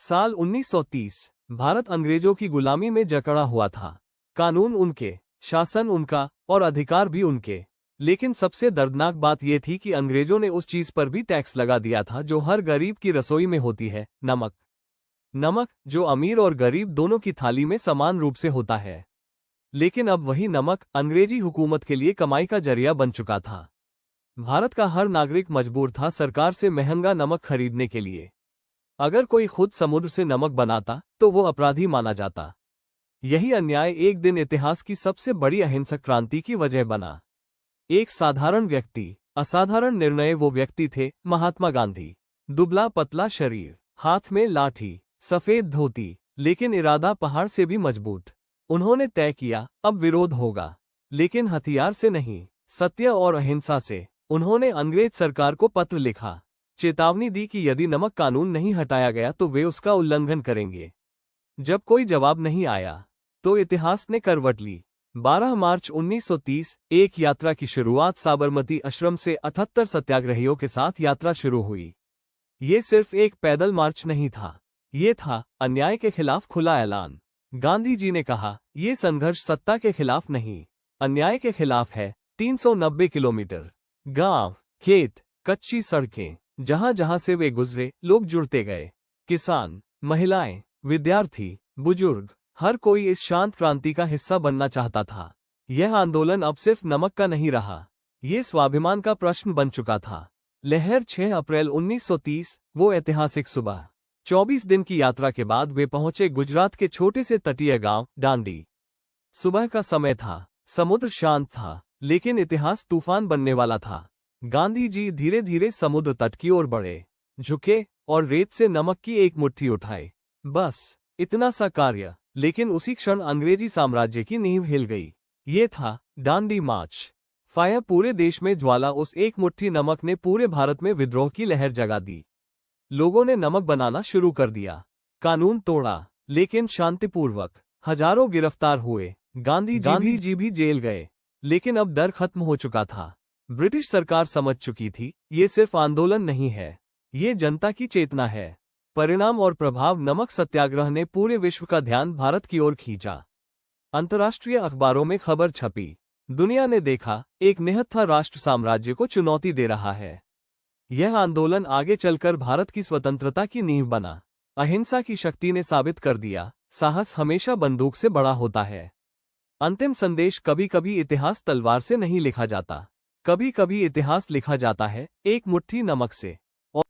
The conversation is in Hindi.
साल 1930। भारत अंग्रेजों की गुलामी में जकड़ा हुआ था। कानून उनके, शासन उनका और अधिकार भी उनके। लेकिन सबसे दर्दनाक बात यह थी कि अंग्रेजों ने उस चीज पर भी टैक्स लगा दिया था जो हर गरीब की रसोई में होती है, नमक। नमक जो अमीर और गरीब दोनों की थाली में समान रूप से होता है। लेकिन अब वही नमक अंग्रेजी हुकूमत के लिए कमाई का जरिया बन चुका था। भारत का हर नागरिक मजबूर था सरकार से महंगा नमक खरीदने के लिए। अगर कोई खुद समुद्र से नमक बनाता तो वो अपराधी माना जाता। यही अन्याय एक दिन इतिहास की सबसे बड़ी अहिंसक क्रांति की वजह बना। एक साधारण व्यक्ति, असाधारण निर्णय। वो व्यक्ति थे महात्मा गांधी। दुबला पतला शरीर, हाथ में लाठी, सफेद धोती, लेकिन इरादा पहाड़ से भी मजबूत। उन्होंने तय किया अब विरोध होगा, लेकिन हथियार से नहीं, सत्य और अहिंसा से। उन्होंने अंग्रेज सरकार को पत्र लिखा, चेतावनी दी कि यदि नमक कानून नहीं हटाया गया तो वे उसका उल्लंघन करेंगे। जब कोई जवाब नहीं आया तो इतिहास ने करवट ली। 12 मार्च 1930 एक यात्रा की शुरुआत साबरमती आश्रम से 78 सत्याग्रहियों के साथ यात्रा शुरू हुई। ये सिर्फ एक पैदल मार्च नहीं था, ये था अन्याय के खिलाफ खुला ऐलान। गांधी जी ने कहा, ये संघर्ष सत्ता के खिलाफ नहीं, अन्याय के खिलाफ है। 390 किलोमीटर गांव, खेत, कच्ची सड़कें, जहां जहां से वे गुजरे लोग जुड़ते गए। किसान, महिलाएं, विद्यार्थी, बुजुर्ग, हर कोई इस शांत क्रांति का हिस्सा बनना चाहता था। यह आंदोलन अब सिर्फ नमक का नहीं रहा, ये स्वाभिमान का प्रश्न बन चुका था। लहर 6 अप्रैल 1930, वो ऐतिहासिक सुबह। 24 दिन की यात्रा के बाद वे पहुंचे गुजरात के छोटे से तटीय गांव डांडी। सुबह का समय था, समुद्र शांत था, लेकिन इतिहास तूफान बनने वाला था। गांधी जी धीरे धीरे समुद्र तट की ओर बढ़े, झुके और रेत से नमक की एक मुट्ठी उठाए। बस इतना सा कार्य, लेकिन उसी क्षण अंग्रेजी साम्राज्य की नींव हिल गई। ये था डांडी मार्च। फायर पूरे देश में ज्वाला। उस एक मुट्ठी नमक ने पूरे भारत में विद्रोह की लहर जगा दी। लोगों ने नमक बनाना शुरू कर दिया, कानून तोड़ा, लेकिन शांतिपूर्वक। हजारों गिरफ्तार हुए, गांधी जी भी जेल गए। लेकिन अब डर खत्म हो चुका था। ब्रिटिश सरकार समझ चुकी थी, ये सिर्फ आंदोलन नहीं है, ये जनता की चेतना है। परिणाम और प्रभाव, नमक सत्याग्रह ने पूरे विश्व का ध्यान भारत की ओर खींचा। अंतर्राष्ट्रीय अखबारों में खबर छपी। दुनिया ने देखा, एक निहत्था राष्ट्र साम्राज्य को चुनौती दे रहा है। यह आंदोलन आगे चलकर भारत की स्वतंत्रता की नींव बना। अहिंसा की शक्ति ने साबित कर दिया, साहस हमेशा बंदूक से बड़ा होता है। अंतिम संदेश, कभी कभी इतिहास तलवार से नहीं लिखा जाता, कभी कभी इतिहास लिखा जाता है एक मुट्ठी नमक से।